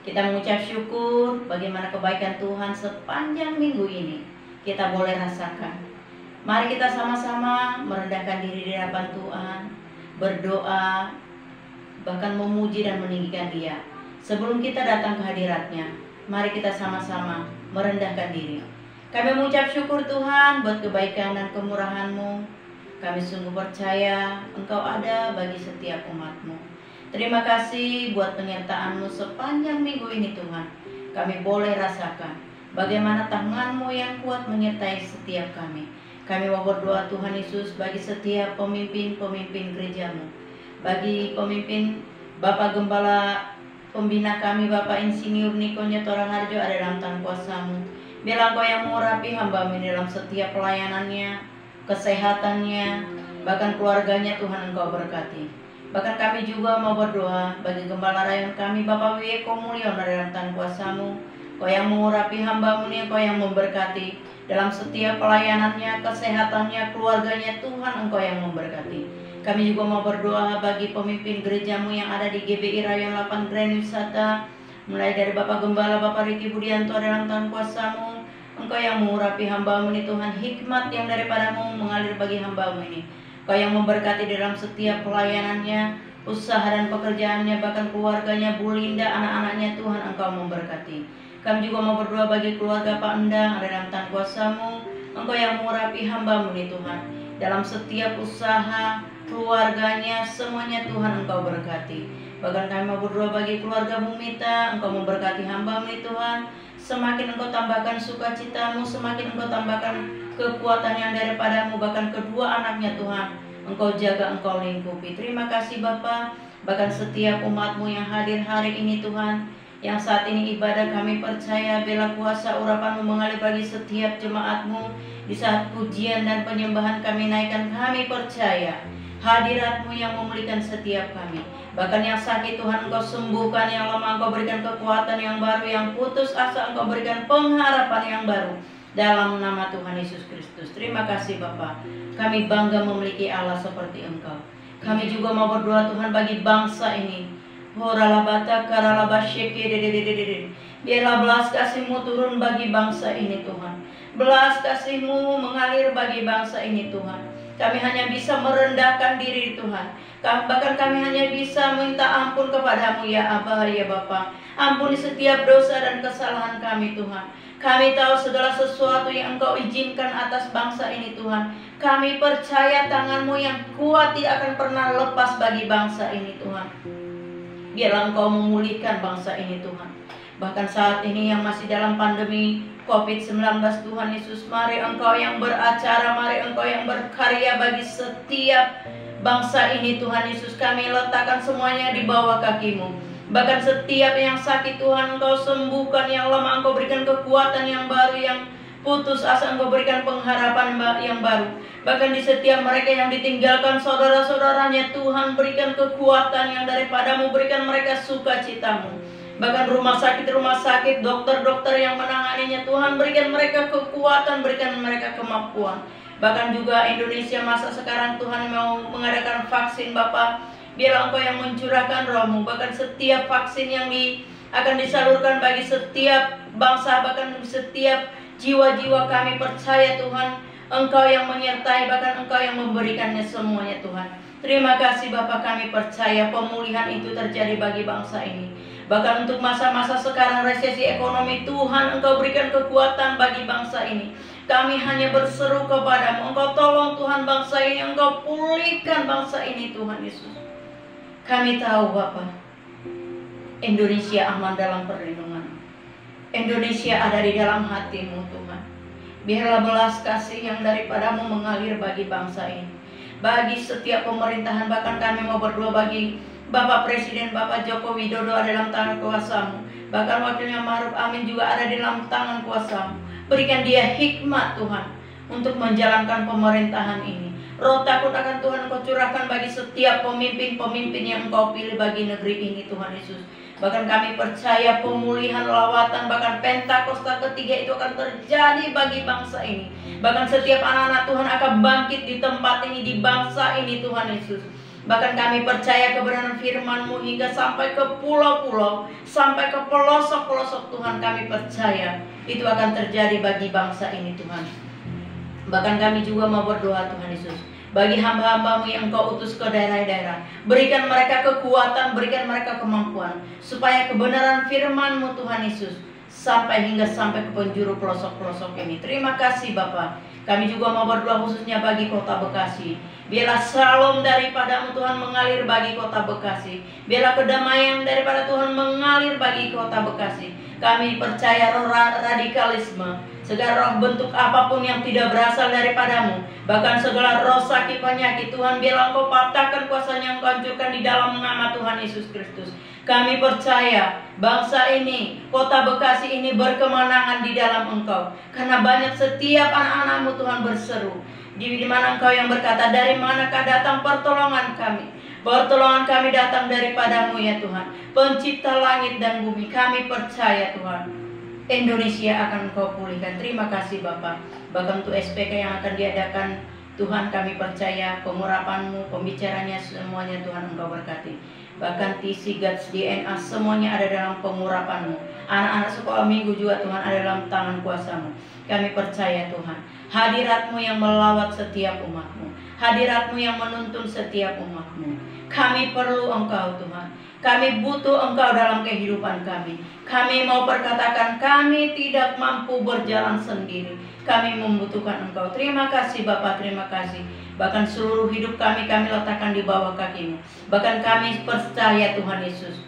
Kita mengucap syukur bagaimana kebaikan Tuhan sepanjang minggu ini kita boleh rasakan. Mari kita sama-sama merendahkan diri di hadapan Tuhan, berdoa, bahkan memuji dan meninggikan Dia. Sebelum kita datang ke hadirat-Nya, mari kita sama-sama merendahkan diri. Kami mengucap syukur Tuhan buat kebaikan dan kemurahan-Mu. Kami sungguh percaya Engkau ada bagi setiap umat-Mu. Terima kasih buat penyertaan-Mu sepanjang minggu ini Tuhan. Kami boleh rasakan bagaimana tangan-Mu yang kuat menyertai setiap kami. Kami mau berdoa Tuhan Yesus bagi setiap pemimpin-pemimpin gereja-Mu, bagi pemimpin Bapak Gembala pembina kami Bapak Insinyur Niko Nyotora Harjo ada dalam tangan kuasa-Mu. Biarlah Engkau yang mengurapi hamba-Mu dalam setiap pelayanannya, kesehatannya, bahkan keluarganya Tuhan Engkau berkati. Bahkan kami juga mau berdoa bagi Gembala Rayon kami Bapak Wieko Mulyono dalam tangan kuasa-Mu. Kau yang mengurapi hamba-Mu ini, Kau yang memberkati dalam setiap pelayanannya, kesehatannya, keluarganya Tuhan Engkau yang memberkati. Kami juga mau berdoa bagi pemimpin gereja-Mu yang ada di GBI Rayon 8 Grand Wisata, mulai dari Bapak Gembala Bapak Riki Budianto dalam tangan kuasa-Mu. Engkau yang mengurapi hamba-Mu ini Tuhan, hikmat yang daripada-Mu mengalir bagi hamba-Mu ini. Kau yang memberkati dalam setiap pelayanannya, usaha dan pekerjaannya, bahkan keluarganya, Bu Linda, anak-anaknya Tuhan Engkau memberkati. Kami juga mau berdoa bagi keluarga Pak Endang ada dalam tangan kuasa-Mu. Engkau yang mengurapi hamba-Mu ini Tuhan, dalam setiap usaha, keluarganya, semuanya Tuhan Engkau berkati. Bahkan kami mau berdoa bagi keluarga Bu Mita, Engkau memberkati hamba-Mu ini Tuhan. Semakin Engkau tambahkan sukacita-Mu, semakin Engkau tambahkan kekuatan yang daripada-Mu, bahkan kedua anaknya Tuhan Engkau jaga, Engkau lingkupi. Terima kasih Bapa, bahkan setiap umat-Mu yang hadir hari ini Tuhan, yang saat ini ibadah kami percaya bela kuasa urapan-Mu mengalir bagi setiap jemaat-Mu. Di saat pujian dan penyembahan kami naikkan, kami percaya hadirat-Mu yang memulihkan setiap kami. Bahkan yang sakit Tuhan Engkau sembuhkan, yang lemah Engkau berikan kekuatan yang baru, yang putus asa Engkau berikan pengharapan yang baru. Dalam nama Tuhan Yesus Kristus. Terima kasih Bapa. Kami bangga memiliki Allah seperti Engkau. Kami juga mau berdoa Tuhan bagi bangsa ini. Horalabata karalabasyeke dedededede. Biarlah belas kasih-Mu turun bagi bangsa ini Tuhan. Belas kasih-Mu mengalir bagi bangsa ini Tuhan. Kami hanya bisa merendahkan diri Tuhan. Bahkan kami hanya bisa minta ampun kepada-Mu ya Aba ya Bapa. Ampuni setiap dosa dan kesalahan kami Tuhan. Kami tahu segala sesuatu yang Engkau izinkan atas bangsa ini Tuhan. Kami percaya tangan-Mu yang kuat tidak akan pernah lepas bagi bangsa ini Tuhan. Biarlah Engkau memulihkan bangsa ini Tuhan. Bahkan saat ini yang masih dalam pandemi COVID-19 Tuhan Yesus, mari Engkau yang beracara, mari Engkau yang berkarya bagi setiap bangsa ini Tuhan Yesus. Kami letakkan semuanya di bawah kaki-Mu. Bahkan setiap yang sakit Tuhan Engkau sembuhkan, yang lemah Engkau berikan kekuatan yang baru, yang putus asa Engkau berikan pengharapan yang baru. Bahkan di setiap mereka yang ditinggalkan saudara-saudaranya Tuhan berikan kekuatan yang daripada-Mu, berikan mereka sukacita-Mu. Bahkan rumah sakit, dokter-dokter yang menanganinya Tuhan berikan mereka kekuatan, berikan mereka kemampuan. Bahkan juga Indonesia masa sekarang Tuhan mau mengadakan vaksin Bapak. Biarlah Engkau yang mencurahkan Roh-Mu, bahkan setiap vaksin yang akan disalurkan bagi setiap bangsa, bahkan setiap jiwa-jiwa kami percaya Tuhan Engkau yang menyertai, bahkan Engkau yang memberikannya semuanya Tuhan. Terima kasih Bapa, kami percaya pemulihan itu terjadi bagi bangsa ini. Bahkan untuk masa-masa sekarang resesi ekonomi Tuhan Engkau berikan kekuatan bagi bangsa ini. Kami hanya berseru kepada-Mu, Engkau tolong Tuhan bangsa ini, Engkau pulihkan bangsa ini Tuhan Yesus. Kami tahu Bapa, Indonesia aman dalam perlindungan. Indonesia ada di dalam hati-Mu Tuhan. Biarlah belas kasih yang daripada-Mu mengalir bagi bangsa ini, bagi setiap pemerintahan. Bahkan kami mau berdoa bagi Bapak Presiden Bapak Joko Widodo ada dalam tangan kuasa-Mu. Bahkan wakilnya Ma'ruf Amin juga ada di dalam tangan kuasa-Mu. Berikan dia hikmat Tuhan untuk menjalankan pemerintahan ini. Roh takut akan Tuhan Engkau curahkan bagi setiap pemimpin-pemimpin yang Engkau pilih bagi negeri ini Tuhan Yesus. Bahkan kami percaya pemulihan, lawatan, bahkan Pentakosta ketiga itu akan terjadi bagi bangsa ini. Bahkan setiap anak-anak Tuhan akan bangkit di tempat ini, di bangsa ini Tuhan Yesus. Bahkan kami percaya kebenaran firman-Mu hingga sampai ke pulau-pulau, sampai ke pelosok-pelosok Tuhan. Kami percaya itu akan terjadi bagi bangsa ini Tuhan. Bahkan kami juga mau berdoa Tuhan Yesus, bagi hamba-hamba-Mu yang Engkau utus ke daerah-daerah, berikan mereka kekuatan, berikan mereka kemampuan, supaya kebenaran firman-Mu Tuhan Yesus sampai ke penjuru pelosok-pelosok ini. Terima kasih Bapa. Kami juga mau berdoa khususnya bagi kota Bekasi. Biarlah shalom daripada-Mu Tuhan mengalir bagi kota Bekasi. Biarlah kedamaian daripada Tuhan mengalir bagi kota Bekasi. Kami percaya roh radikalisme, segala roh bentuk apapun yang tidak berasal daripada-Mu, bahkan segala roh sakit penyakit Tuhan, biarlah Engkau patahkan kuasanya, Engkau hancurkan di dalam nama Tuhan Yesus Kristus. Kami percaya bangsa ini, kota Bekasi ini berkemenangan di dalam Engkau, karena banyak setiap anak-anak-Mu Tuhan berseru, di mana Engkau yang berkata, dari manakah datang pertolongan kami? Pertolongan kami datang daripada-Mu ya Tuhan, pencipta langit dan bumi. Kami percaya Tuhan, Indonesia akan Engkau pulihkan. Terima kasih Bapak. Bahkan untuk SPK yang akan diadakan Tuhan, kami percaya pengurapan-Mu, pembicaranya semuanya Tuhan Engkau berkati. Bahkan TC, GATS, DNA semuanya ada dalam pengurapan-Mu. Anak-anak sekolah minggu juga Tuhan ada dalam tangan kuasa-Mu. Kami percaya Tuhan, hadirat-Mu yang melawat setiap umat-Mu, hadirat-Mu yang menuntun setiap umat-Mu. Kami perlu Engkau Tuhan, kami butuh Engkau dalam kehidupan kami. Kami mau perkatakan kami tidak mampu berjalan sendiri, kami membutuhkan Engkau. Terima kasih Bapak, terima kasih. Bahkan seluruh hidup kami letakkan di bawah kaki-Mu. Bahkan kami percaya Tuhan Yesus,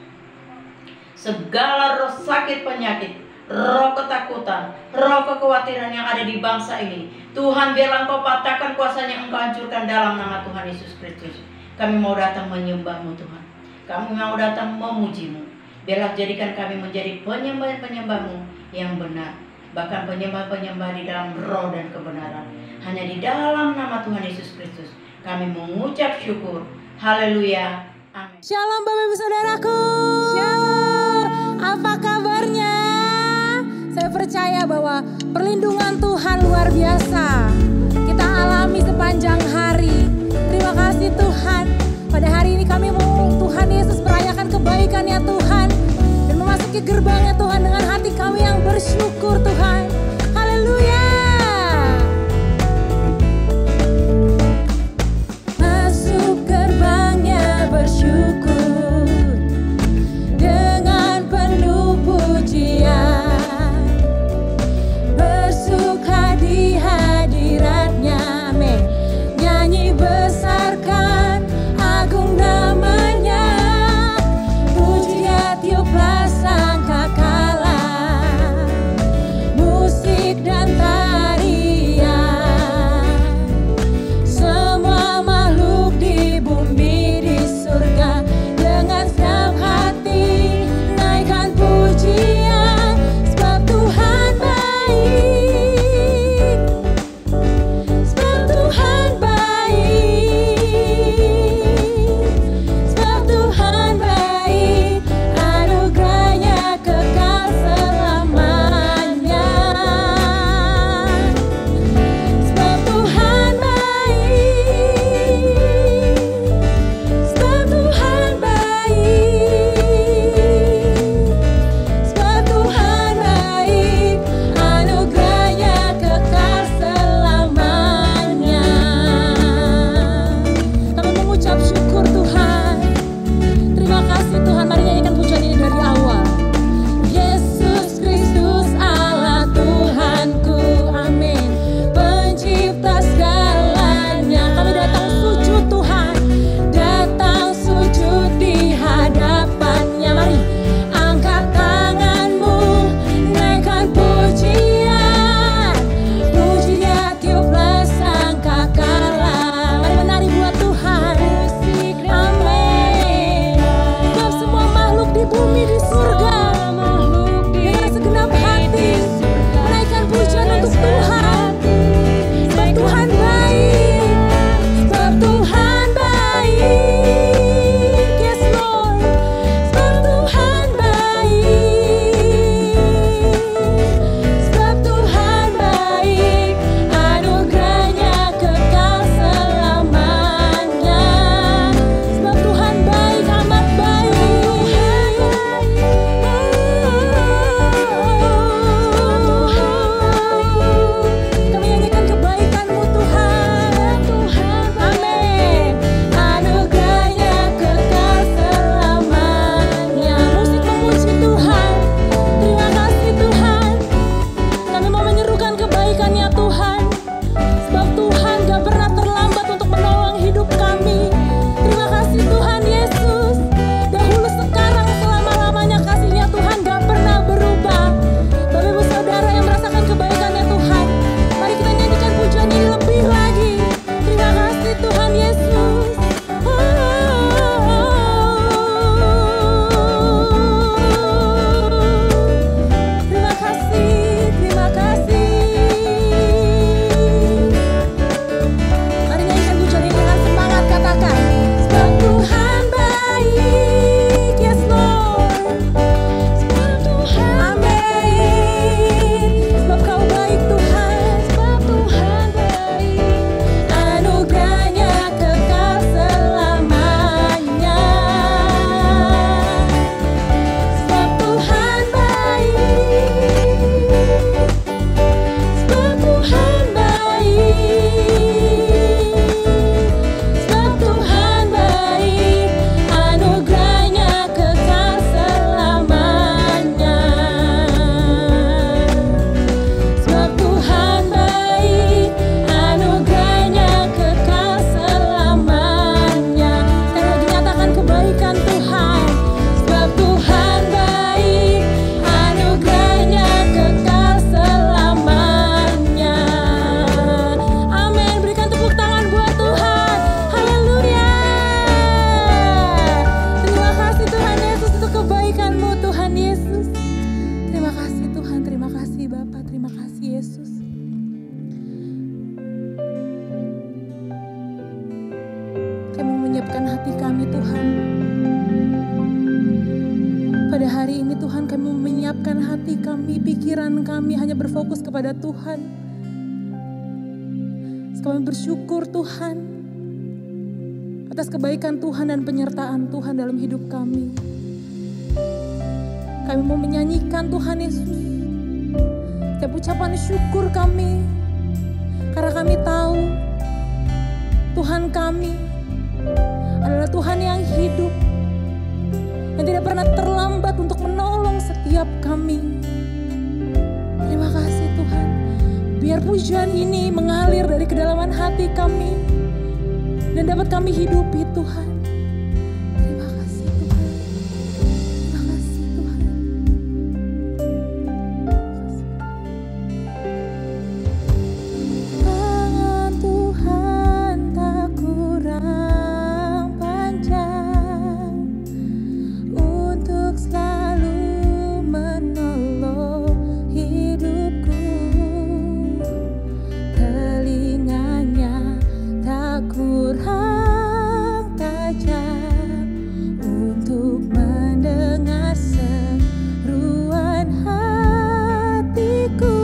segala roh sakit penyakit, roh ketakutan, roh kekhawatiran yang ada di bangsa ini, Tuhan biarlah Engkau patahkan kuasanya, Engkau hancurkan dalam nama Tuhan Yesus Kristus. Kami mau datang menyembah-Mu Tuhan, kami mau datang memuji-Mu. Biarlah jadikan kami menjadi penyembah-penyembah-Mu yang benar, bahkan penyembah-penyembah di dalam roh dan kebenaran. Hanya di dalam nama Tuhan Yesus Kristus kami mengucap syukur. Haleluya. Amin. Shalom Bapak Ibu Saudaraku. Shalom. Apa kabarnya? Saya percaya bahwa perlindungan Tuhan luar biasa kita alami sepanjang hari. Terima kasih Tuhan. Pada hari ini kami mau Tuhan Yesus merayakan kebaikan-Nya Tuhan dan memasuki gerbang-Nya Tuhan dengan hati kami yang bersyukur Tuhan. Haleluya. Masuk gerbang-Nya bersyukur dengan penuh pujian, bersuka di hadirat-Nya, amin. Nyanyi besarkan agung namanya, puji dia tiuplah sangkakala. kami Tuhan. Pada hari ini Tuhan, kami menyiapkan hati kami, pikiran kami hanya berfokus kepada Tuhan. Kami bersyukur Tuhan atas kebaikan Tuhan dan penyertaan Tuhan dalam hidup kami. Kami mau menyanyikan Tuhan Yesus. Setiap ucapan syukur kami, karena kami tahu Tuhan kami adalah Tuhan yang hidup, yang tidak pernah terlambat untuk menolong setiap kami. Terima kasih Tuhan. Biar pujian ini mengalir dari kedalaman hati kami dan dapat kami hidupi Tuhan. Terima kasih Tuhan. Terima kasih Tuhan. Tangan Tuhan tak kurang panjang untuk selalu menolong hidupku. Telinganya tak kurang tajam untuk mendengar seruan hatiku.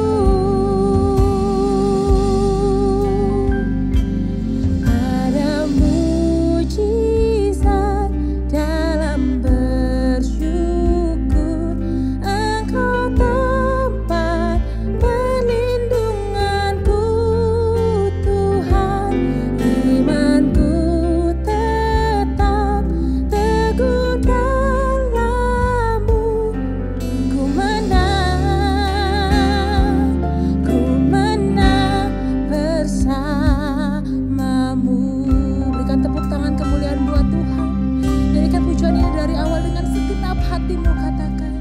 Ada mujizat dalam bersyukur, Engkau tempat perlindunganku Tuhan. Imanku tetap teguh dalam-Mu. Ku menang bersama-Mu. Berikan tepuk tangan kemuliaan buat Tuhan. Nyanyikan pujian ini dari awal dengan segenap hatimu, katakan.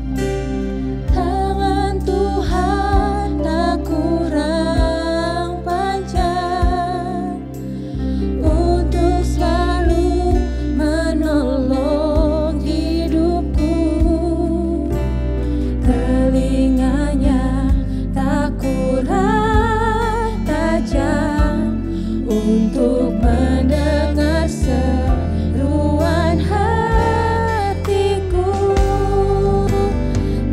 Tangan Tuhan tak kurang panjang untuk selalu menolong hidupku. Telinganya tak kurang tajam untuk mendengar seruan hatiku.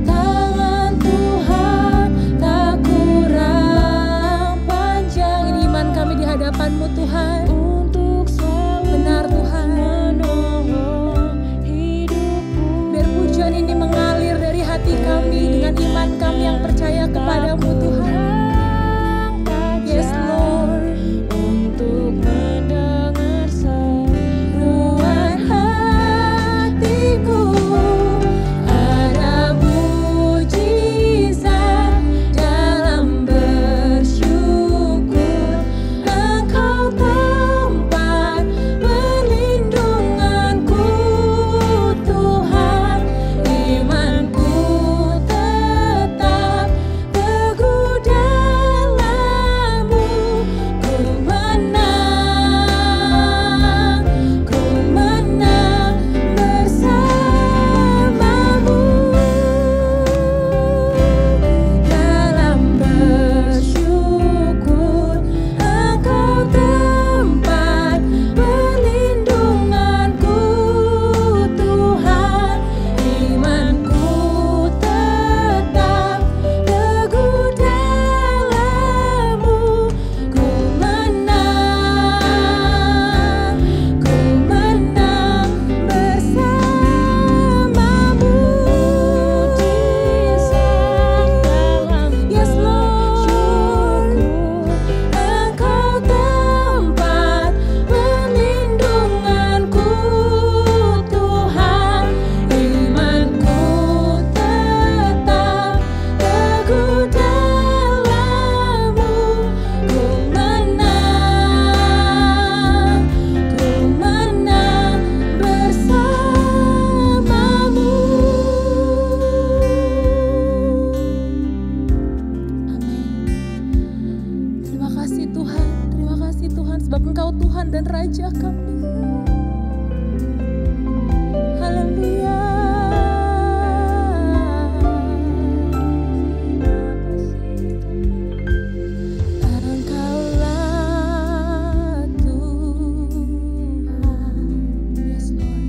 Tangan Tuhan tak kurang panjang. Ini iman kami di hadapan-Mu Tuhan. Untuk selalu benar Tuhan menolong hidupku. Biar pujian ini mengalir dari hati kami dengan iman kami yang percaya kepada-Mu Tuhan. Yes Lord. Untuk mendengar seruan hatiku. Ada mujizat dalam bersyukur, Engkau tempat perlindunganku Tuhan. Imanku tetap teguh dalam-Mu. Ku menang bersama-Mu. Dalam bersyukur, Engkau tempat perlindunganku Tuhan. Imanku tetap teguh dalam-Mu. Ku menang bersama-Mu. Yes Lord. Engkau tempat perlindunganku Tuhan. Imanku tetap teguh dalam-Mu. Ku menang bersama-Mu. Amin. Terima kasih Tuhan, terima kasih Tuhan, sebab Engkau Tuhan dan Raja kami. Haleluya. Engkaulah Tuhan. Yes Lord.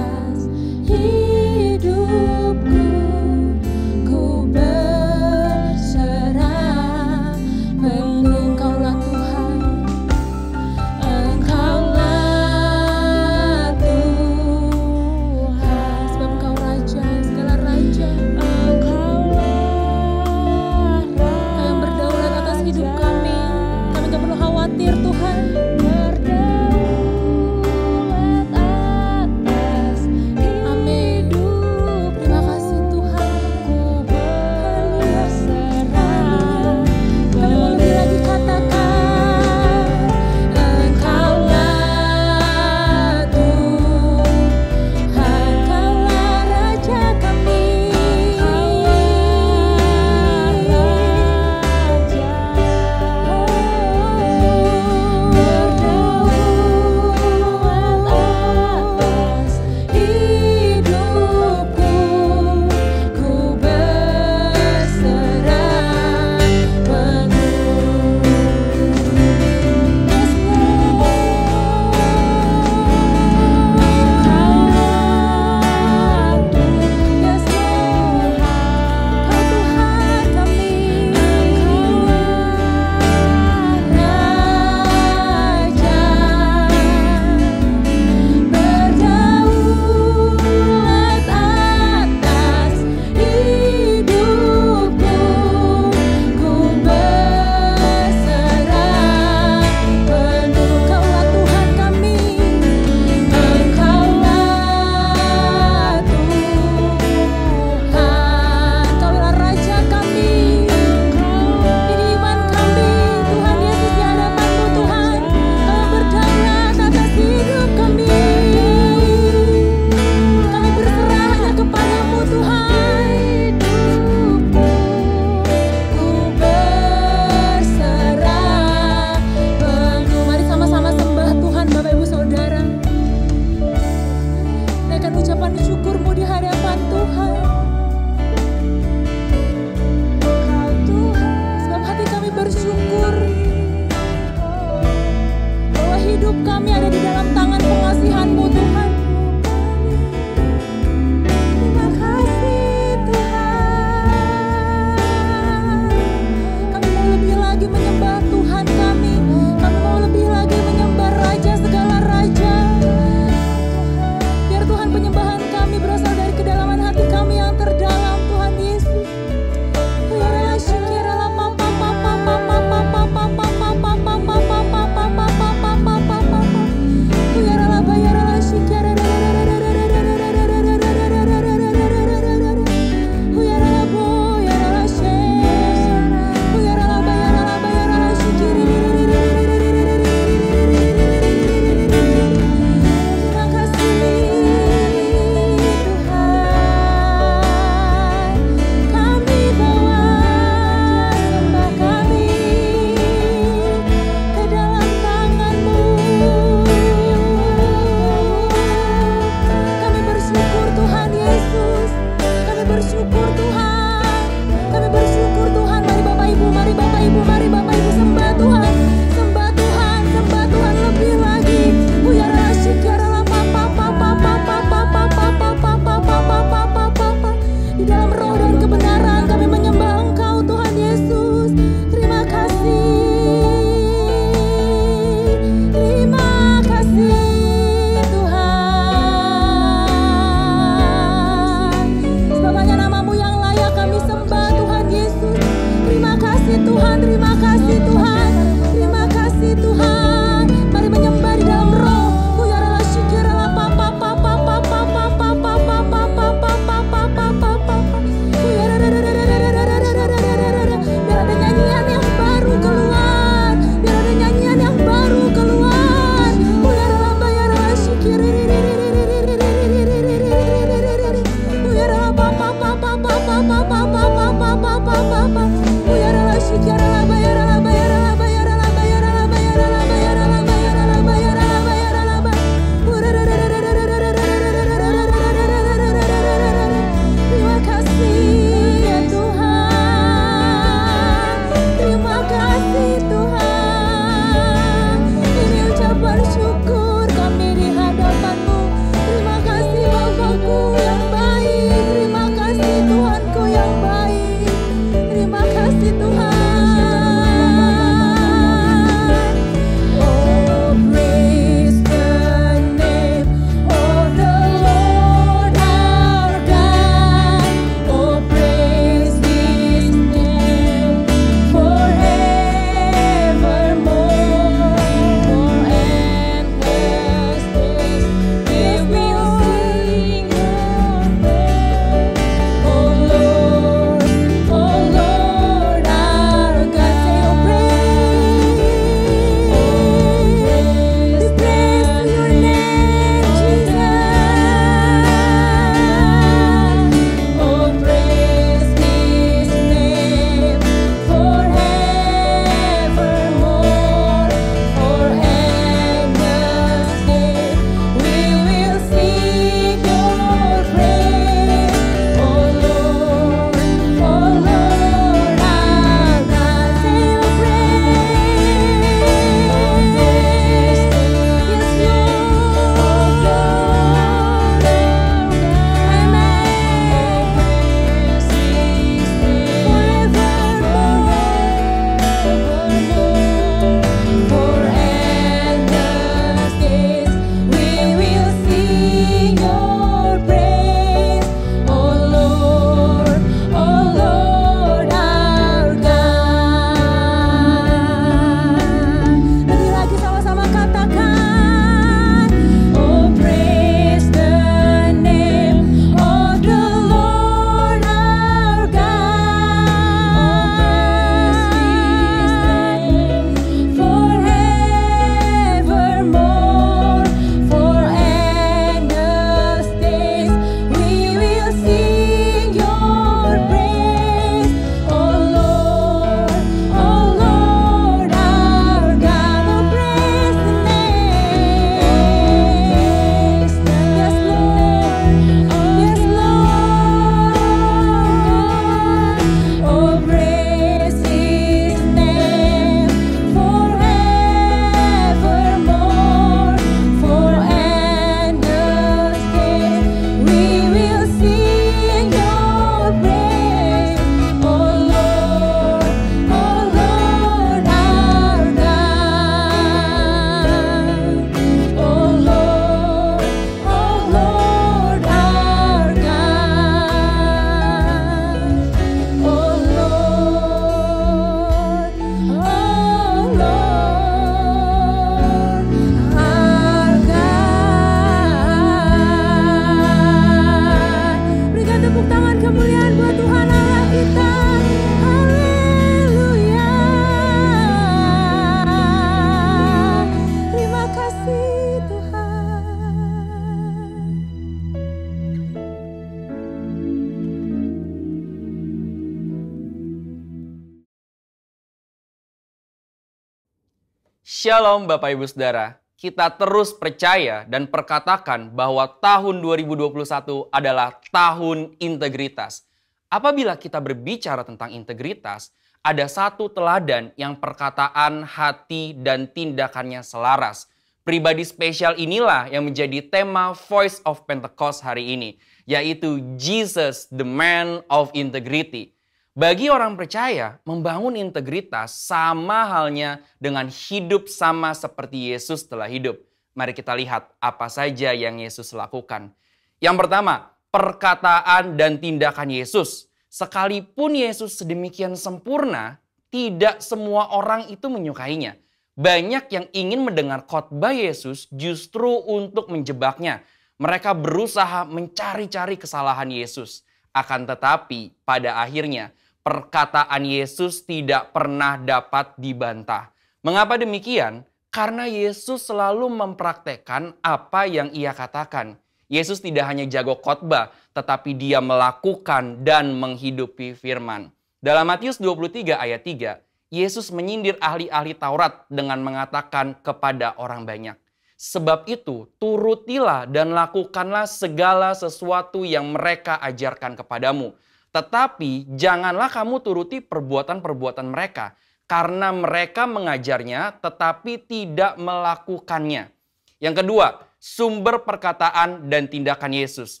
Shalom Bapak Ibu Saudara, kita terus percaya dan perkatakan bahwa tahun 2021 adalah tahun integritas. Apabila kita berbicara tentang integritas, ada satu teladan yang perkataan, hati, dan tindakannya selaras. Pribadi spesial inilah yang menjadi tema Voice of Pentecost hari ini, yaitu Jesus, the man of integrity. Bagi orang percaya, membangun integritas sama halnya dengan hidup sama seperti Yesus telah hidup. Mari kita lihat apa saja yang Yesus lakukan. Yang pertama, perkataan dan tindakan Yesus. Sekalipun Yesus sedemikian sempurna, tidak semua orang itu menyukainya. Banyak yang ingin mendengar khotbah Yesus justru untuk menjebaknya. Mereka berusaha mencari-cari kesalahan Yesus. Akan tetapi pada akhirnya perkataan Yesus tidak pernah dapat dibantah. Mengapa demikian? Karena Yesus selalu mempraktekkan apa yang ia katakan. Yesus tidak hanya jago khotbah, tetapi dia melakukan dan menghidupi firman. Dalam Matius 23 ayat 3, Yesus menyindir ahli-ahli Taurat dengan mengatakan kepada orang banyak, "Sebab itu turutilah dan lakukanlah segala sesuatu yang mereka ajarkan kepadamu. Tetapi janganlah kamu turuti perbuatan-perbuatan mereka, karena mereka mengajarnya tetapi tidak melakukannya." Yang kedua, sumber perkataan dan tindakan Yesus.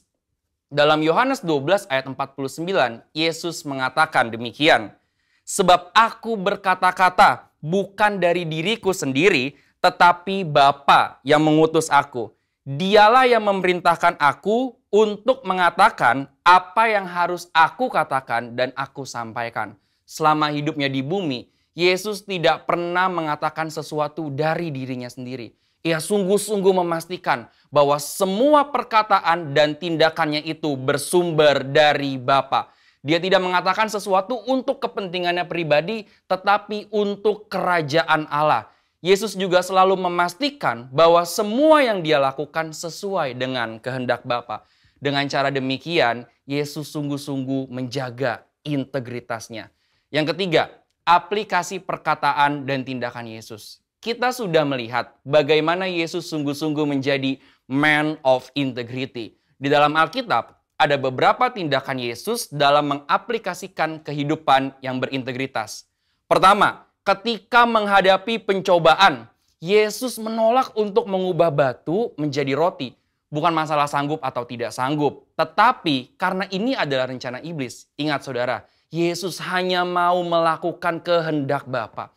Dalam Yohanes 12 ayat 49, Yesus mengatakan demikian, "Sebab aku berkata-kata bukan dari diriku sendiri, tetapi Bapa yang mengutus aku. Dialah yang memerintahkan aku untuk mengatakan apa yang harus aku katakan dan aku sampaikan." Selama hidupnya di bumi, Yesus tidak pernah mengatakan sesuatu dari dirinya sendiri. Ia sungguh-sungguh memastikan bahwa semua perkataan dan tindakannya itu bersumber dari Bapa. Dia tidak mengatakan sesuatu untuk kepentingannya pribadi, tetapi untuk kerajaan Allah. Yesus juga selalu memastikan bahwa semua yang dia lakukan sesuai dengan kehendak Bapa. Dengan cara demikian, Yesus sungguh-sungguh menjaga integritasnya. Yang ketiga, aplikasi perkataan dan tindakan Yesus. Kita sudah melihat bagaimana Yesus sungguh-sungguh menjadi man of integrity. Di dalam Alkitab, ada beberapa tindakan Yesus dalam mengaplikasikan kehidupan yang berintegritas. Pertama, ketika menghadapi pencobaan, Yesus menolak untuk mengubah batu menjadi roti. Bukan masalah sanggup atau tidak sanggup, tetapi karena ini adalah rencana iblis. Ingat saudara, Yesus hanya mau melakukan kehendak Bapa.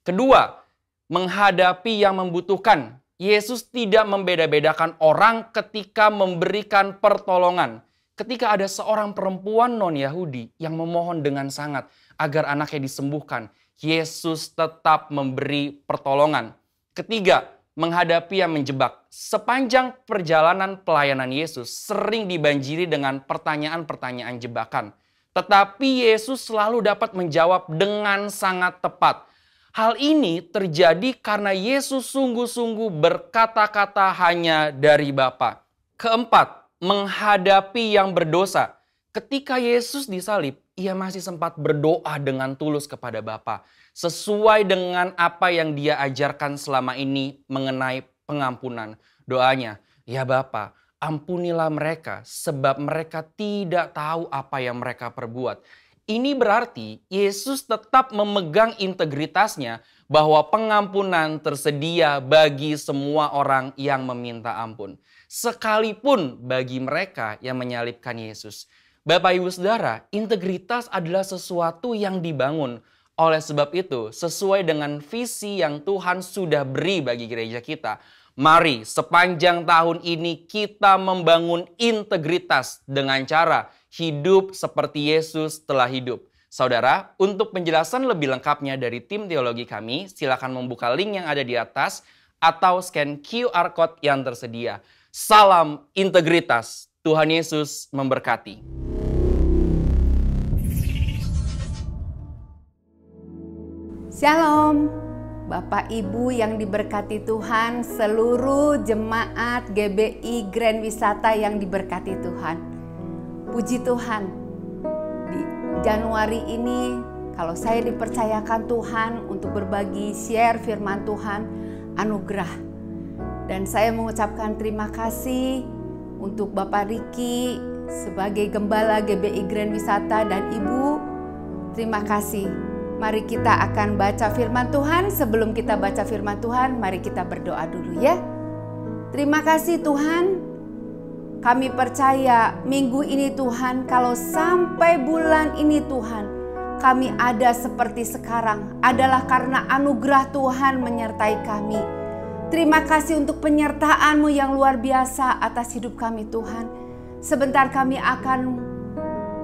Kedua, menghadapi yang membutuhkan. Yesus tidak membeda-bedakan orang ketika memberikan pertolongan. Ketika ada seorang perempuan non-Yahudi yang memohon dengan sangat agar anaknya disembuhkan, Yesus tetap memberi pertolongan. Ketiga, menghadapi yang menjebak. Sepanjang perjalanan pelayanan Yesus sering dibanjiri dengan pertanyaan-pertanyaan jebakan. Tetapi Yesus selalu dapat menjawab dengan sangat tepat. Hal ini terjadi karena Yesus sungguh-sungguh berkata-kata hanya dari Bapa. Keempat, menghadapi yang berdosa. Ketika Yesus disalib, ia masih sempat berdoa dengan tulus kepada Bapa, sesuai dengan apa yang dia ajarkan selama ini mengenai pengampunan. Doanya, "Ya Bapa, ampunilah mereka sebab mereka tidak tahu apa yang mereka perbuat." Ini berarti Yesus tetap memegang integritasnya bahwa pengampunan tersedia bagi semua orang yang meminta ampun. Sekalipun bagi mereka yang menyalibkan Yesus. Bapak Ibu Saudara, integritas adalah sesuatu yang dibangun. Oleh sebab itu, sesuai dengan visi yang Tuhan sudah beri bagi gereja kita, mari sepanjang tahun ini kita membangun integritas dengan cara hidup seperti Yesus telah hidup. Saudara, untuk penjelasan lebih lengkapnya dari tim teologi kami, silakan membuka link yang ada di atas atau scan QR Code yang tersedia. Salam integritas. Tuhan Yesus memberkati. Shalom, Bapak Ibu yang diberkati Tuhan, seluruh jemaat GBI Grand Wisata yang diberkati Tuhan. Puji Tuhan, di Januari ini Kalau saya dipercayakan Tuhan untuk berbagi, share firman Tuhan, anugerah. Dan saya mengucapkan terima kasih untuk Bapak Riki sebagai Gembala GBI Grand Wisata dan Ibu. Terima kasih. Mari kita akan baca firman Tuhan. Sebelum kita baca firman Tuhan, mari kita berdoa dulu ya. Terima kasih Tuhan. Kami percaya minggu ini Tuhan, kalau sampai bulan ini Tuhan, kami ada seperti sekarang adalah karena anugerah Tuhan menyertai kami. Terima kasih untuk penyertaan-Mu yang luar biasa atas hidup kami Tuhan. Sebentar kami akan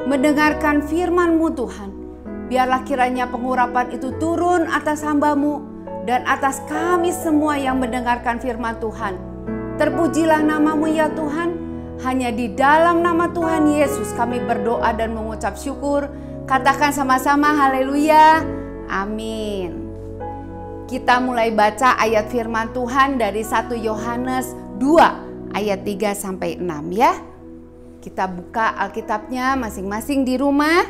mendengarkan firman-Mu Tuhan. Biarlah kiranya pengurapan itu turun atas hamba-Mu dan atas kami semua yang mendengarkan firman Tuhan. Terpujilah nama-Mu ya Tuhan. Hanya di dalam nama Tuhan Yesus kami berdoa dan mengucap syukur. Katakan sama-sama haleluya. Amin. Kita mulai baca ayat firman Tuhan dari 1 Yohanes 2 ayat 3 sampai 6 ya. Kita buka Alkitabnya masing-masing di rumah.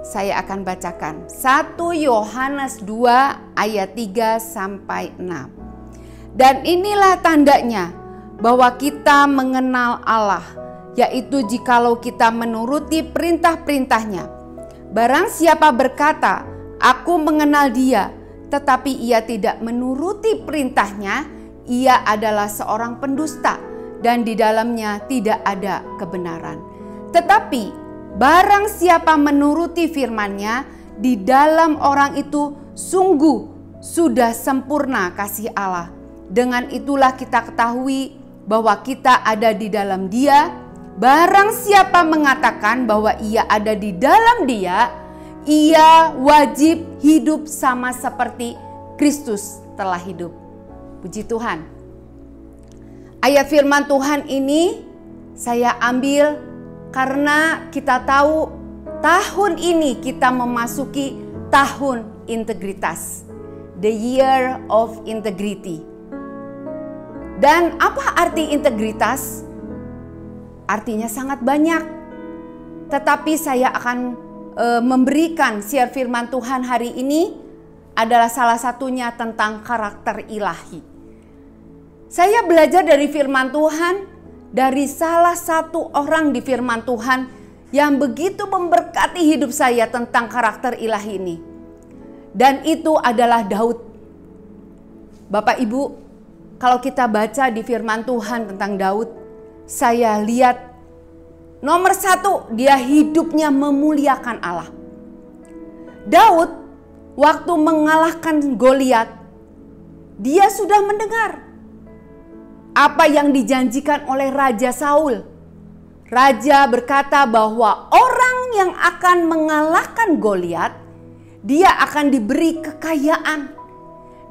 Saya akan bacakan 1 Yohanes 2 ayat 3 sampai 6. Dan inilah tandanya bahwa kita mengenal Allah, yaitu jikalau kita menuruti perintah-perintahnya. Barang siapa berkata, aku mengenal Dia, tetapi ia tidak menuruti perintahnya, ia adalah seorang pendusta dan di dalamnya tidak ada kebenaran. Tetapi barang siapa menuruti firman-Nya, di dalam orang itu sungguh sudah sempurna kasih Allah. Dengan itulah kita ketahui bahwa kita ada di dalam Dia. Barang siapa mengatakan bahwa ia ada di dalam Dia, ia wajib hidup sama seperti Kristus telah hidup. Puji Tuhan. Ayat firman Tuhan ini saya ambil karena kita tahu tahun ini kita memasuki tahun integritas. The year of integrity. Dan apa arti integritas? Artinya sangat banyak. Tetapi saya akan memberikan share firman Tuhan hari ini adalah salah satunya tentang karakter ilahi. Saya belajar dari firman Tuhan dari salah satu orang di firman Tuhan yang begitu memberkati hidup saya tentang karakter ilahi ini. Dan itu adalah Daud. Bapak Ibu, kalau kita baca di firman Tuhan tentang Daud, saya lihat nomor 1, dia hidupnya memuliakan Allah. Daud waktu mengalahkan Goliat, dia sudah mendengar apa yang dijanjikan oleh Raja Saul. Raja berkata bahwa orang yang akan mengalahkan Goliat, dia akan diberi kekayaan.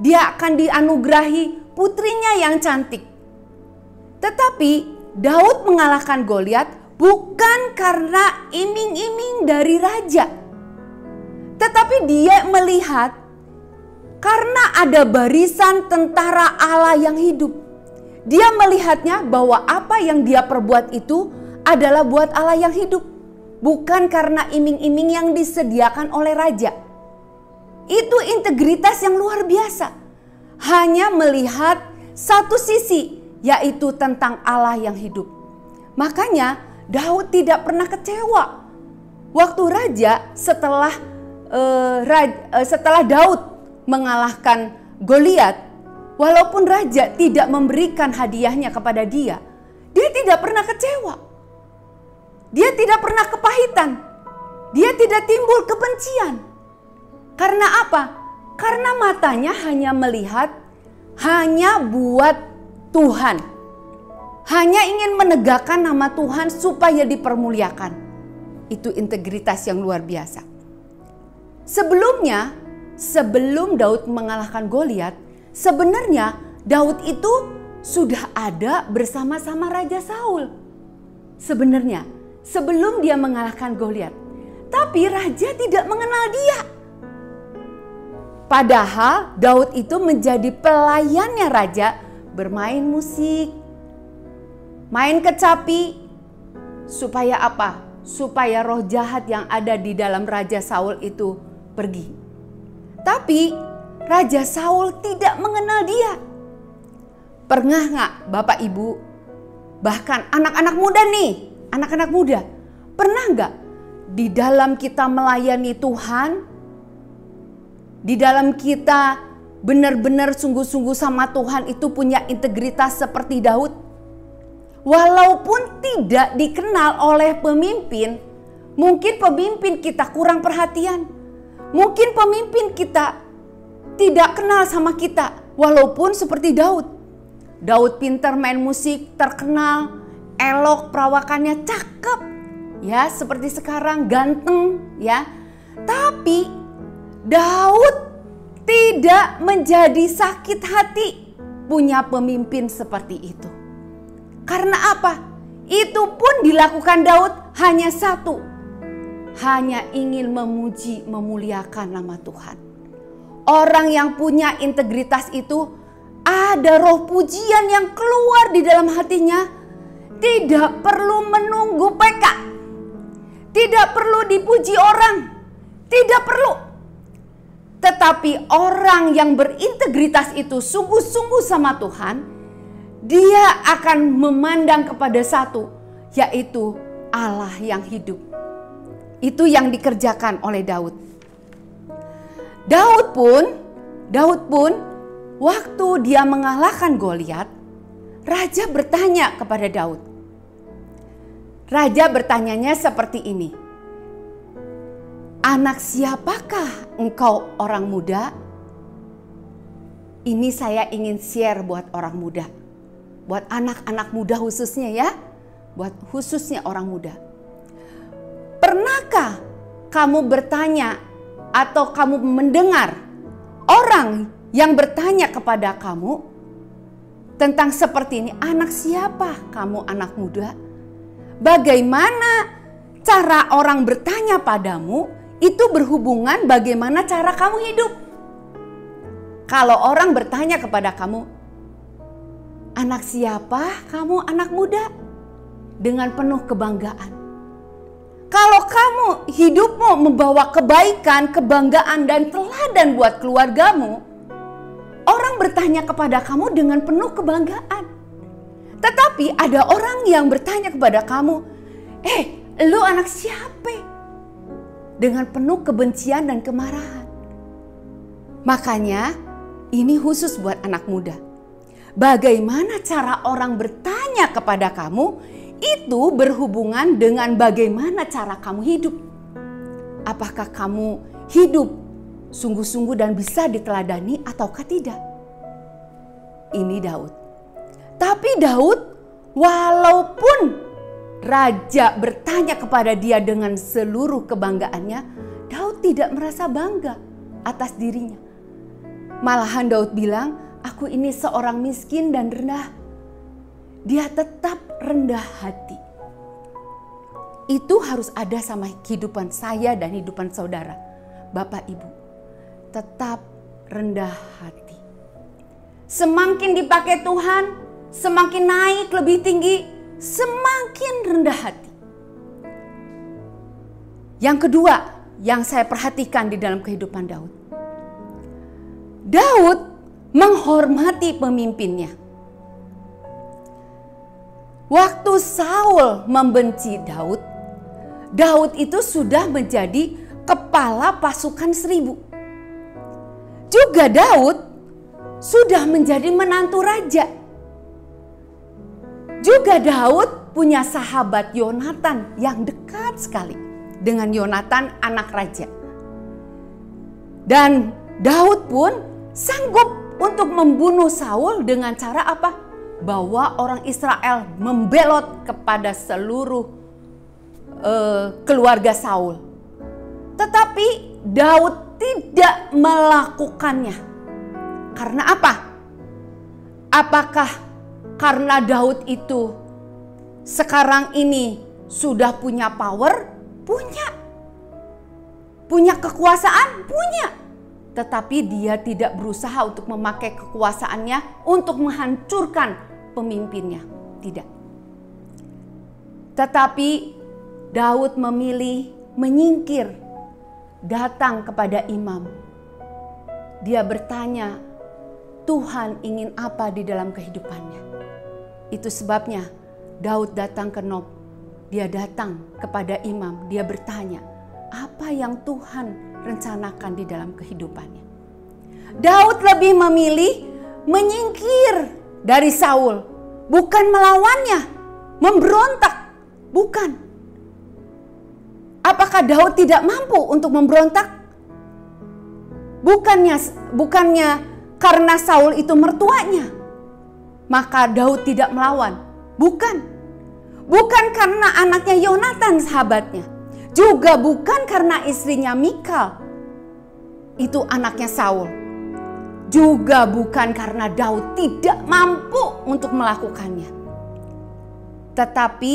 Dia akan dianugerahi putrinya yang cantik. Tetapi Daud mengalahkan Goliat bukan karena iming-iming dari raja. Tetapi dia melihat karena ada barisan tentara Allah yang hidup. Dia melihatnya bahwa apa yang dia perbuat itu adalah buat Allah yang hidup. Bukan karena iming-iming yang disediakan oleh raja. Itu integritas yang luar biasa. Hanya melihat satu sisi, yaitu tentang Allah yang hidup. Makanya Daud tidak pernah kecewa. Waktu raja setelah Daud mengalahkan Goliat, walaupun raja tidak memberikan hadiahnya kepada dia, dia tidak pernah kecewa. Dia tidak pernah kepahitan. Dia tidak timbul kebencian. Karena apa? Karena matanya hanya melihat, hanya buat Tuhan. Hanya ingin menegakkan nama Tuhan supaya dipermuliakan. Itu integritas yang luar biasa. Sebelumnya, sebelum Daud mengalahkan Goliat, sebenarnya Daud itu sudah ada bersama-sama Raja Saul. Sebenarnya, sebelum dia mengalahkan Goliat. Tapi raja tidak mengenal dia. Padahal Daud itu menjadi pelayannya raja, bermain musik, main kecapi. Supaya apa? Supaya roh jahat yang ada di dalam Raja Saul itu pergi. Tapi Raja Saul tidak mengenal dia. Pernah nggak Bapak Ibu, bahkan anak-anak muda nih, anak-anak muda, pernah nggak di dalam kita melayani Tuhan, di dalam kita benar-benar sungguh-sungguh sama Tuhan itu punya integritas seperti Daud? Walaupun tidak dikenal oleh pemimpin, mungkin pemimpin kita kurang perhatian, mungkin pemimpin kita tidak kenal sama kita, walaupun seperti Daud. Daud pintar main musik, terkenal, elok, perawakannya cakep, ya seperti sekarang ganteng, ya. Tapi Daud tidak menjadi sakit hati punya pemimpin seperti itu. Karena apa? Itu pun dilakukan Daud hanya satu, hanya ingin memuji, memuliakan nama Tuhan. Orang yang punya integritas itu ada roh pujian yang keluar di dalam hatinya. Tidak perlu menunggu PK. Tidak perlu dipuji orang. Tidak perlu. Tetapi orang yang berintegritas itu sungguh-sungguh sama Tuhan, dia akan memandang kepada satu, yaitu Allah yang hidup. Itu yang dikerjakan oleh Daud. Daud pun waktu dia mengalahkan Goliat, raja bertanya kepada Daud. Raja bertanyanya seperti ini. Anak siapakah engkau orang muda? Ini saya ingin share buat orang muda. Buat anak-anak muda khususnya ya. Buat khususnya orang muda. Pernahkah kamu bertanya atau kamu mendengar orang yang bertanya kepada kamu tentang seperti ini, anak siapa kamu anak muda? Bagaimana cara orang bertanya padamu itu berhubungan bagaimana cara kamu hidup. Kalau orang bertanya kepada kamu, anak siapa kamu anak muda? Dengan penuh kebanggaan. Kalau kamu hidupmu membawa kebaikan, kebanggaan dan teladan buat keluargamu, orang bertanya kepada kamu dengan penuh kebanggaan. Tetapi ada orang yang bertanya kepada kamu, lu anak siapa? Dengan penuh kebencian dan kemarahan. Makanya ini khusus buat anak muda. Bagaimana cara orang bertanya kepada kamu, itu berhubungan dengan bagaimana cara kamu hidup. Apakah kamu hidup sungguh-sungguh dan bisa diteladani ataukah tidak? Ini Daud. Tapi Daud, walaupun raja bertanya kepada dia dengan seluruh kebanggaannya, Daud tidak merasa bangga atas dirinya. Malahan Daud bilang, aku ini seorang miskin dan rendah. Dia tetap rendah hati. Itu harus ada sama kehidupan saya dan kehidupan saudara, Bapak Ibu. Tetap rendah hati. Semakin dipakai Tuhan, semakin naik lebih tinggi, semakin rendah hati. Yang kedua yang saya perhatikan di dalam kehidupan Daud. Daud menghormati pemimpinnya. Waktu Saul membenci Daud, Daud itu sudah menjadi kepala pasukan 1000. Juga Daud sudah menjadi menantu raja. Juga Daud punya sahabat Yonatan yang dekat sekali dengan Yonatan anak raja. Dan Daud pun sanggup untuk membunuh Saul dengan cara apa? Bahwa orang Israel membelot kepada seluruh keluarga Saul. Tetapi Daud tidak melakukannya. Karena apa? Apakah karena Daud itu sekarang ini sudah punya power? Punya. Punya kekuasaan? Punya. Tetapi dia tidak berusaha untuk memakai kekuasaannya untuk menghancurkan pemimpinnya. Tidak. Tetapi Daud memilih menyingkir datang kepada imam. Dia bertanya, Tuhan ingin apa di dalam kehidupannya. Itu sebabnya Daud datang ke Nob. Dia datang kepada imam. Dia bertanya, apa yang Tuhan rencanakan di dalam kehidupannya. Daud lebih memilih menyingkir dari Saul, bukan melawannya, memberontak, bukan. Apakah Daud tidak mampu untuk memberontak? Bukannya karena Saul itu mertuanya, maka Daud tidak melawan. Bukan karena anaknya Yonatan sahabatnya. Juga bukan karena istrinya Mikal, itu anaknya Saul. Juga bukan karena Daud tidak mampu untuk melakukannya. Tetapi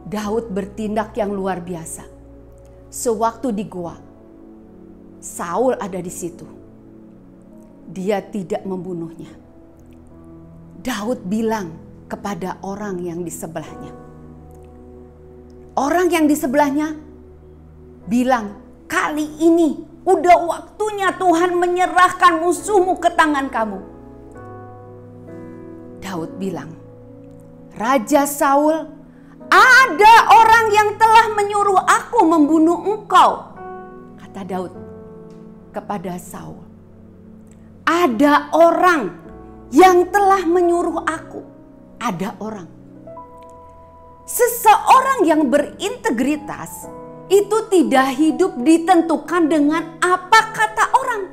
Daud bertindak yang luar biasa. Sewaktu di gua, Saul ada di situ. Dia tidak membunuhnya. Daud bilang kepada orang yang di sebelahnya. Orang yang di sebelahnya bilang, kali ini udah waktunya Tuhan menyerahkan musuhmu ke tangan kamu. Daud bilang, Raja Saul, ada orang yang telah menyuruh aku membunuh engkau. Kata Daud kepada Saul, ada orang yang telah menyuruh aku. Ada orang. Seseorang yang berintegritas itu tidak hidup ditentukan dengan apa kata orang,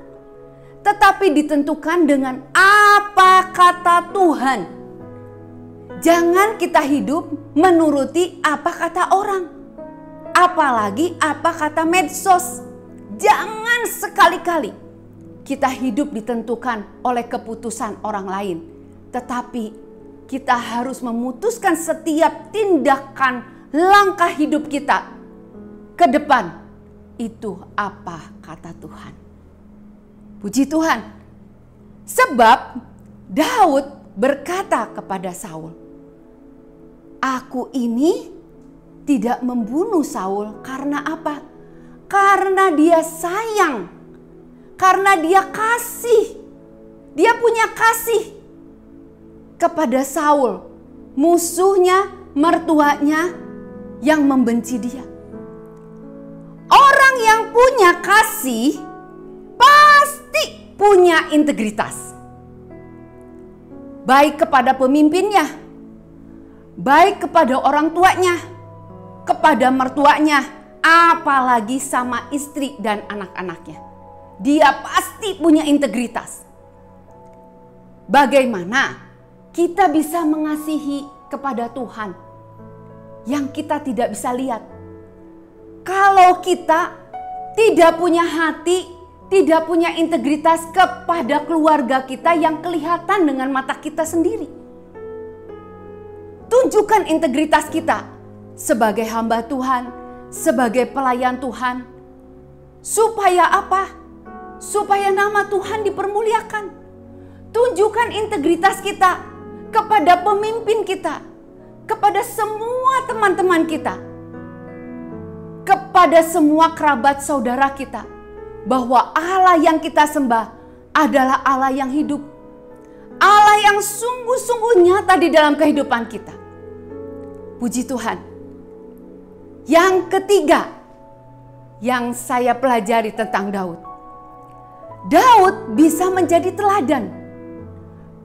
tetapi ditentukan dengan apa kata Tuhan. Jangan kita hidup menuruti apa kata orang, apalagi apa kata medsos. Jangan sekali-kali kita hidup ditentukan oleh keputusan orang lain, tetapi kita harus memutuskan setiap tindakan langkah hidup kita ke depan. Itu apa kata Tuhan. Puji Tuhan. Sebab Daud berkata kepada Saul, aku ini tidak membunuh Saul karena apa? Karena dia sayang. Karena dia kasih. Dia punya kasih kepada Saul, musuhnya, mertuanya yang membenci dia. Orang yang punya kasih pasti punya integritas. Baik kepada pemimpinnya, baik kepada orang tuanya, kepada mertuanya, apalagi sama istri dan anak-anaknya. Dia pasti punya integritas. Bagaimana kita bisa mengasihi kepada Tuhan yang kita tidak bisa lihat? Kalau kita tidak punya hati, tidak punya integritas kepada keluarga kita yang kelihatan dengan mata kita sendiri. Tunjukkan integritas kita sebagai hamba Tuhan, sebagai pelayan Tuhan. Supaya apa? Supaya nama Tuhan dipermuliakan. Tunjukkan integritas kita kepada pemimpin kita, kepada semua teman-teman kita, kepada semua kerabat saudara kita, bahwa Allah yang kita sembah adalah Allah yang hidup, Allah yang sungguh-sungguh nyata di dalam kehidupan kita. Puji Tuhan. Yang ketiga yang saya pelajari tentang Daud, Daud bisa menjadi teladan.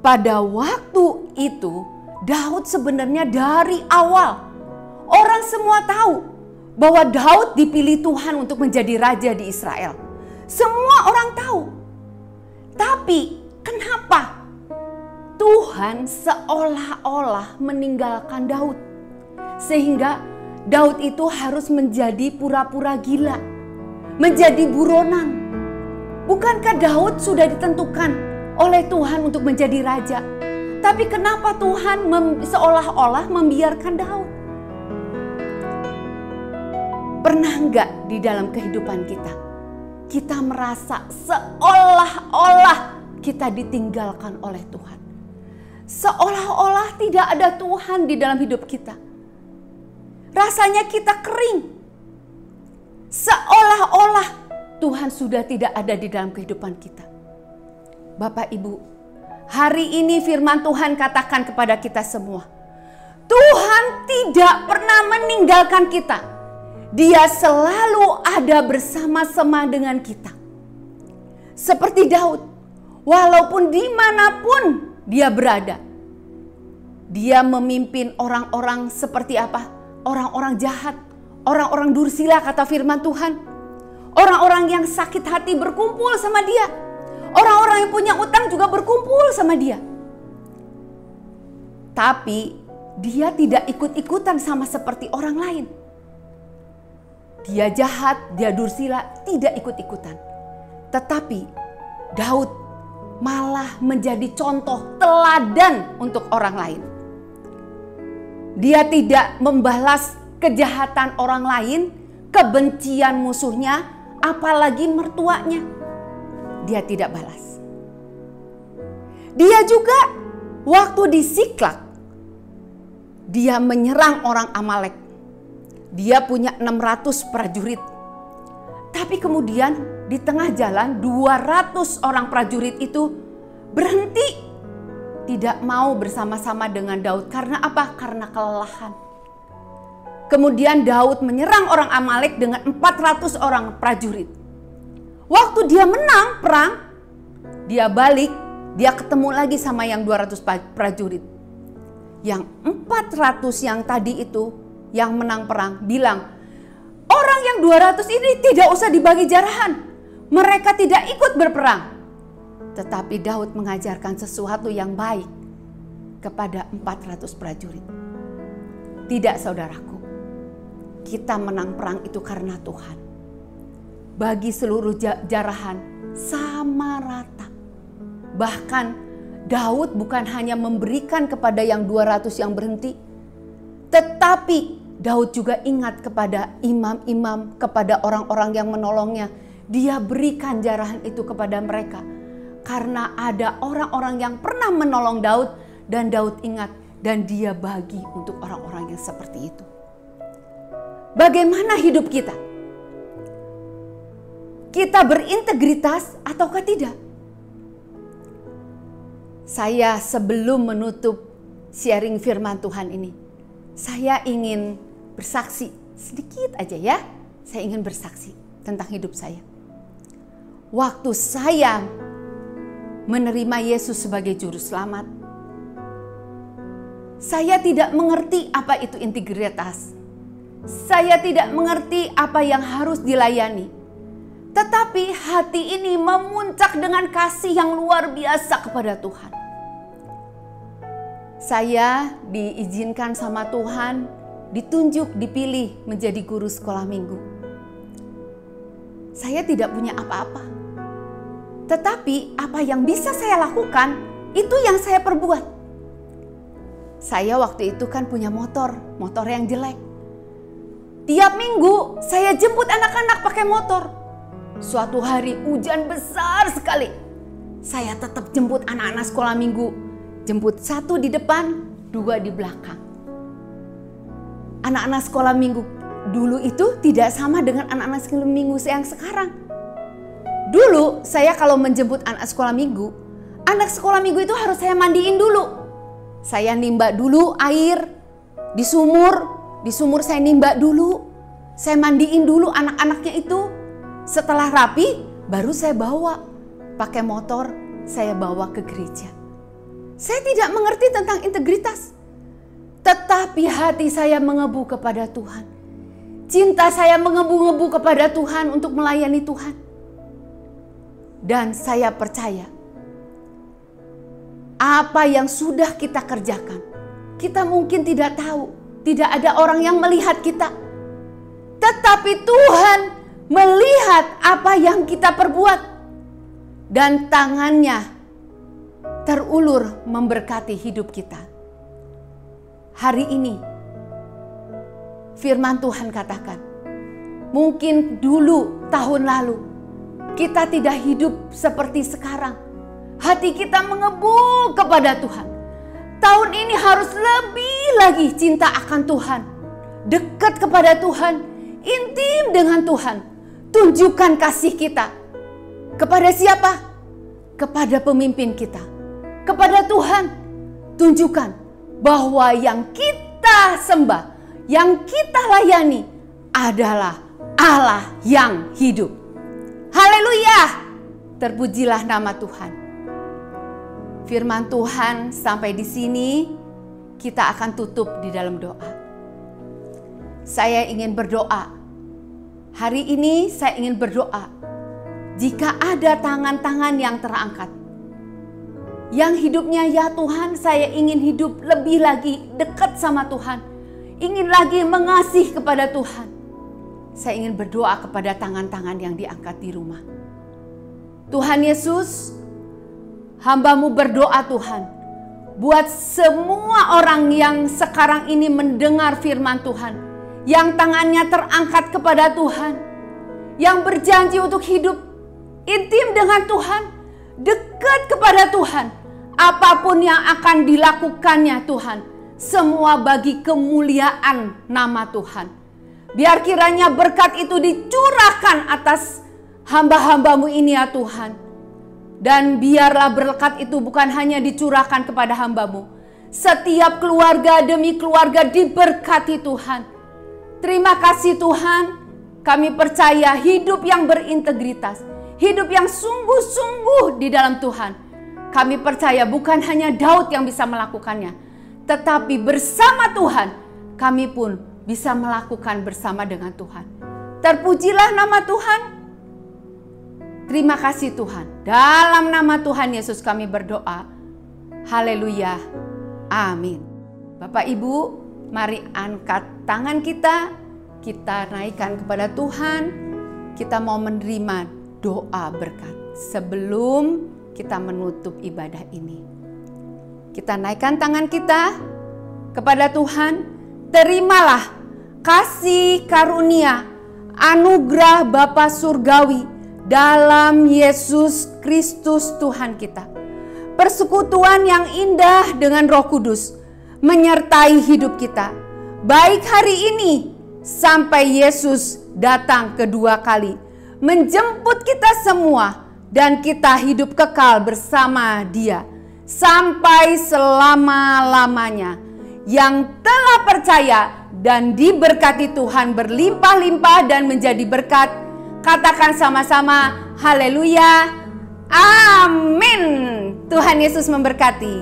Pada waktu itu, Daud sebenarnya dari awal, orang semua tahu bahwa Daud dipilih Tuhan untuk menjadi raja di Israel. Semua orang tahu. Tapi kenapa Tuhan seolah-olah meninggalkan Daud? Sehingga Daud itu harus menjadi pura-pura gila, menjadi buronan. Bukankah Daud sudah ditentukan oleh Tuhan untuk menjadi raja? Tapi kenapa Tuhan seolah-olah membiarkan Daud? Pernah enggak di dalam kehidupan kita merasa seolah-olah kita ditinggalkan oleh Tuhan? Seolah-olah tidak ada Tuhan di dalam hidup kita. Rasanya kita kering. Seolah-olah Tuhan sudah tidak ada di dalam kehidupan kita. Bapak Ibu, hari ini firman Tuhan katakan kepada kita semua, Tuhan tidak pernah meninggalkan kita. Dia selalu ada bersama-sama dengan kita. Seperti Daud, walaupun dimanapun dia berada, dia memimpin orang-orang seperti apa? Orang-orang jahat, orang-orang dursila kata firman Tuhan. Orang-orang yang sakit hati berkumpul sama dia. Orang-orang yang punya utang juga berkumpul sama dia. Tapi dia tidak ikut-ikutan sama seperti orang lain. Dia jahat, dia dursila, tidak ikut-ikutan. Tetapi Daud malah menjadi contoh teladan untuk orang lain. Dia tidak membalas kejahatan orang lain, kebencian musuhnya, apalagi mertuanya. Dia tidak balas. Dia juga waktu di Siklak, dia menyerang orang Amalek. Dia punya 600 prajurit. Tapi kemudian di tengah jalan 200 orang prajurit itu berhenti. Tidak mau bersama-sama dengan Daud. Karena apa? Karena kelelahan. Kemudian Daud menyerang orang Amalek dengan 400 orang prajurit. Waktu dia menang perang, dia balik, dia ketemu lagi sama yang 200 prajurit. Yang 400 yang tadi itu, yang menang perang, bilang, orang yang 200 ini tidak usah dibagi jarahan. Mereka tidak ikut berperang. Tetapi Daud mengajarkan sesuatu yang baik kepada 400 prajurit. Tidak, saudaraku. Kita menang perang itu karena Tuhan. Bagi seluruh jarahan sama rata. Bahkan Daud bukan hanya memberikan kepada yang 200 yang berhenti, tetapi Daud juga ingat kepada imam-imam, kepada orang-orang yang menolongnya. Dia berikan jarahan itu kepada mereka. Karena ada orang-orang yang pernah menolong Daud dan Daud ingat dan dia bagi untuk orang-orang yang seperti itu. Bagaimana hidup kita? Kita berintegritas ataukah tidak? Saya sebelum menutup sharing firman Tuhan ini, saya ingin bersaksi sedikit aja ya. Saya ingin bersaksi tentang hidup saya. Waktu saya menerima Yesus sebagai juru selamat, saya tidak mengerti apa itu integritas. Saya tidak mengerti apa yang harus dilayani. Tetapi hati ini memuncak dengan kasih yang luar biasa kepada Tuhan. Saya diizinkan sama Tuhan, ditunjuk, dipilih menjadi guru sekolah minggu. Saya tidak punya apa-apa. Tetapi apa yang bisa saya lakukan, itu yang saya perbuat. Saya waktu itu kan punya motor yang jelek. Tiap minggu saya jemput anak-anak pakai motor. Suatu hari hujan besar sekali. Saya tetap jemput anak-anak sekolah minggu. Jemput 1 di depan, 2 di belakang. Anak-anak sekolah minggu dulu itu tidak sama dengan anak-anak sekolah minggu yang sekarang. Dulu saya kalau menjemput anak sekolah minggu itu harus saya mandiin dulu. Saya nimba dulu air di sumur saya nimba dulu. Saya mandiin dulu anak-anaknya itu. Setelah rapi, baru saya bawa pakai motor, saya bawa ke gereja. Saya tidak mengerti tentang integritas. Tetapi hati saya mengebu kepada Tuhan. Cinta saya mengebu-ngebu kepada Tuhan untuk melayani Tuhan. Dan saya percaya, apa yang sudah kita kerjakan, kita mungkin tidak tahu. Tidak ada orang yang melihat kita. Tetapi Tuhan melihat apa yang kita perbuat. Dan tangannya terulur memberkati hidup kita. Hari ini firman Tuhan katakan, mungkin dulu tahun lalu kita tidak hidup seperti sekarang. Hati kita mengebu kepada Tuhan. Tahun ini harus lebih lagi cinta akan Tuhan. Dekat kepada Tuhan. intim dengan Tuhan. Tunjukkan kasih kita. Kepada siapa? Kepada pemimpin kita. Kepada Tuhan. Tunjukkan bahwa yang kita sembah, yang kita layani adalah Allah yang hidup. Haleluya! Terpujilah nama Tuhan. Firman Tuhan sampai di sini, kita akan tutup di dalam doa. Saya ingin berdoa. Hari ini saya ingin berdoa. Jika ada tangan-tangan yang terangkat, yang hidupnya, ya Tuhan, saya ingin hidup lebih lagi dekat sama Tuhan, ingin lagi mengasihi kepada Tuhan. Saya ingin berdoa kepada tangan-tangan yang diangkat di rumah. Tuhan Yesus, hamba-Mu berdoa Tuhan, buat semua orang yang sekarang ini mendengar firman Tuhan, yang tangannya terangkat kepada Tuhan, yang berjanji untuk hidup intim dengan Tuhan, dekat kepada Tuhan. Apapun yang akan dilakukannya Tuhan, semua bagi kemuliaan nama Tuhan. Biar kiranya berkat itu dicurahkan atas hamba-hamba-Mu ini ya Tuhan. Dan biarlah berkat itu bukan hanya dicurahkan kepada hamba-Mu. Setiap keluarga demi keluarga diberkati Tuhan. Terima kasih Tuhan. Kami percaya hidup yang berintegritas, hidup yang sungguh-sungguh di dalam Tuhan. Kami percaya bukan hanya Daud yang bisa melakukannya, tetapi bersama Tuhan kami pun bisa melakukan bersama dengan Tuhan. Terpujilah nama Tuhan. Terima kasih Tuhan. Dalam nama Tuhan Yesus kami berdoa. Haleluya. Amin. Bapak Ibu, mari angkat tangan kita. Kita naikkan kepada Tuhan. Kita mau menerima doa berkat. Sebelum kita menutup ibadah ini, kita naikkan tangan kita kepada Tuhan. Terimalah kasih karunia, anugerah Bapa Surgawi dalam Yesus Kristus Tuhan kita. Persekutuan yang indah dengan Roh Kudus menyertai hidup kita, baik hari ini sampai Yesus datang kedua kali, menjemput kita semua dan kita hidup kekal bersama Dia sampai selama-lamanya. Yang telah percaya dan diberkati Tuhan berlimpah-limpah dan menjadi berkat, katakan sama-sama haleluya, amin. Tuhan Yesus memberkati.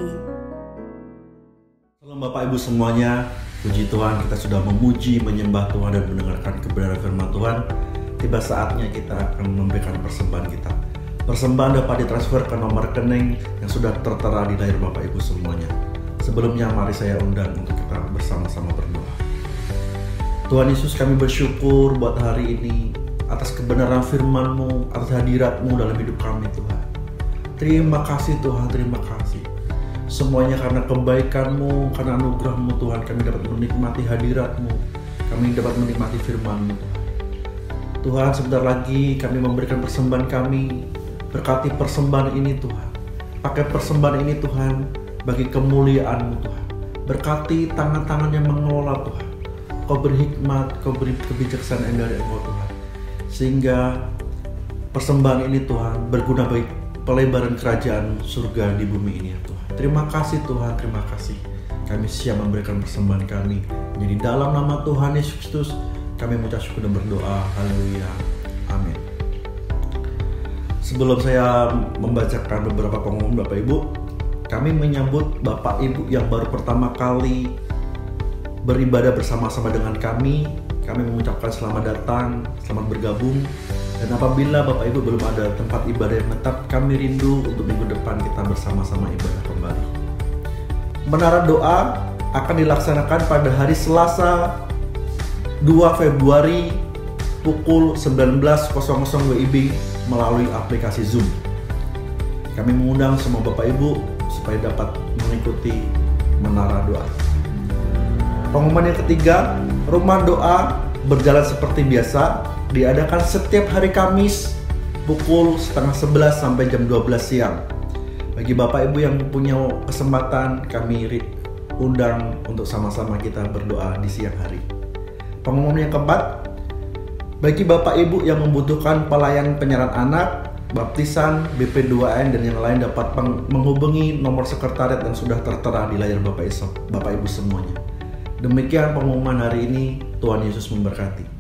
Salam Bapak Ibu semuanya, puji Tuhan, kita sudah memuji, menyembah Tuhan dan mendengarkan kebenaran firman Tuhan. Tiba saatnya kita akan memberikan persembahan kita. Persembahan dapat ditransfer ke nomor rekening yang sudah tertera di layar Bapak Ibu semuanya. Sebelumnya mari saya undang untuk kita bersama-sama berdoa. Tuhan Yesus, kami bersyukur buat hari ini atas kebenaran firman-Mu, atas hadirat-Mu dalam hidup kami Tuhan. Terima kasih Tuhan, terima kasih. Semuanya karena kebaikan-Mu, karena anugerah-Mu Tuhan, kami dapat menikmati hadirat-Mu, kami dapat menikmati firman-Mu Tuhan. Tuhan, sebentar lagi kami memberikan persembahan kami. Berkati persembahan ini Tuhan. Pakai persembahan ini Tuhan bagi kemuliaan-Mu Tuhan. Berkati tangan-tangan yang mengelola Tuhan. Kau beri hikmat, Kau beri kebijaksanaan dari Engkau Tuhan. Sehingga persembahan ini Tuhan berguna bagi pelebaran kerajaan surga di bumi ini ya Tuhan. Terima kasih Tuhan, terima kasih. Kami siap memberikan persembahan kami. Jadi dalam nama Tuhan Yesus Kristus kami mengucap syukur dan berdoa. Haleluya. Amin. Sebelum saya membacakan beberapa pengumuman Bapak Ibu, kami menyambut Bapak Ibu yang baru pertama kali beribadah bersama-sama dengan kami. Kami mengucapkan selamat datang, selamat bergabung. Dan apabila Bapak Ibu belum ada tempat ibadah yang tetap, kami rindu untuk minggu depan kita bersama-sama ibadah kembali. Menara doa akan dilaksanakan pada hari Selasa 2 Februari pukul 19.00 WIB melalui aplikasi Zoom. Kami mengundang semua Bapak Ibu supaya dapat mengikuti menara doa. Pengumuman yang ketiga, rumah doa berjalan seperti biasa, diadakan setiap hari Kamis pukul 10:30 sampai jam 12 siang. Bagi Bapak Ibu yang punya kesempatan, kami undang untuk sama-sama kita berdoa di siang hari. Pengumuman yang keempat, Bagi Bapak Ibu yang membutuhkan pelayanan penyerahan anak, baptisan, BP2N, dan yang lain dapat menghubungi nomor sekretariat yang sudah tertera di layar Bapak Ibu semuanya. Demikian pengumuman hari ini. Tuhan Yesus memberkati.